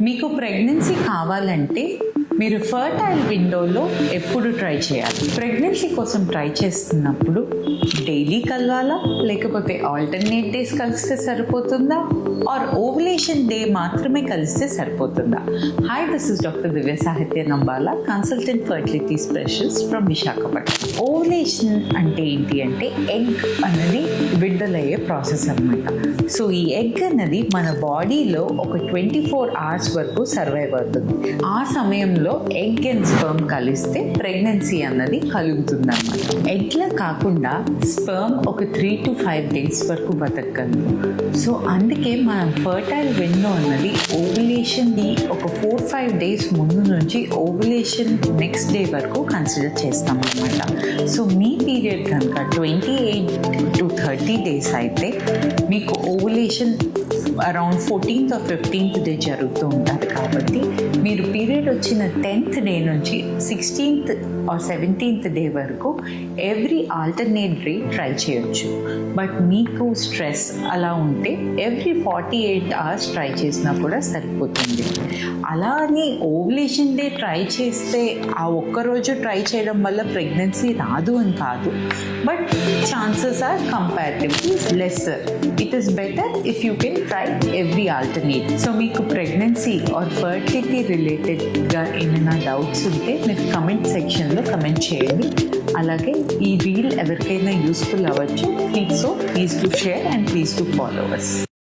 మీకు ప్రెగ్నెన్సీ కావాలంటే మీరు ఫర్టైల్ విండోలో ఎప్పుడు ట్రై చేయాలి? ప్రెగ్నెన్సీ కోసం ట్రై చేస్తున్నప్పుడు డైలీ కలవాలా, లేకపోతే ఆల్టర్నేట్ డేస్ కలిస్తే సరిపోతుందా, ఆర్ ఓవులేషన్ డే మాత్రమే కలిస్తే సరిపోతుందా? హాయ్, దిస్ ఇస్ డాక్టర్ దివ్య సాహిత్య Nambala, consultant fertility specialist from Visakhapatnam. Ovulation అంటే ఏంటి అంటే ఎగ్ అన్నది విడుదలయ్యే ప్రాసెస్ అన్నమాట. సో ఈ ఎగ్ అన్నది మన బాడీలో ఒక 24 hours వరకు సర్వైవ్ అవుతుంది. ఆ సమయంలో ఎగ్ అండ్ స్పర్మ్ కలిస్తే ప్రెగ్నెన్సీ అన్నది కలుగుతుంది అన్నమాట. ఎగ్లా కాకుండా స్పర్మ్ ఒక 3 to 5 days వరకు బతకగలదు. సో అందుకే మనం ఫర్టైల్ విండో అన్నది ఓవులేషన్ది ఒక 4-5 days ముందు నుంచి ఓవులేషన్ నెక్స్ట్ డే వరకు కన్సిడర్ చేస్తాం అన్నమాట. సో మీ పీరియడ్ కనుక 28 to 30 days అయితే మీకు ovulation around 14th or 15th day జరుగుతూ ఉంటుంది. కాబట్టి మీరు పీరియడ్ వచ్చిన 10th డే నుంచి 16th or 17th డే వరకు ఎవ్రీ ఆల్టర్నేట్ డే ట్రై చేయొచ్చు. బట్ మీకు స్ట్రెస్ అలా ఉంటే ఎవ్రీ 48 hours ట్రై చేసినా కూడా సరిపోతుంది. అలా అని ఓవులేషన్ డే ట్రై చేస్తే ఆ ఒక్కరోజు ట్రై చేయడం వల్ల ప్రెగ్నెన్సీ రాదు అని కాదు, but chances are comparatively lesser. It is better if you can try every alternate. So మీకు ప్రెగ్నెన్సీ ఆర్ ఫర్టిలిటీ రిలేటెడ్గా ఏమైనా డౌట్స్ ఉంటే మీరు కమెంట్ సెక్షన్లో కమెంట్ చేయండి. అలాగే ఈ రీల్ ఎవరికైనా యూస్ఫుల్ అవ్వచ్చు. Please do share and please do follow us.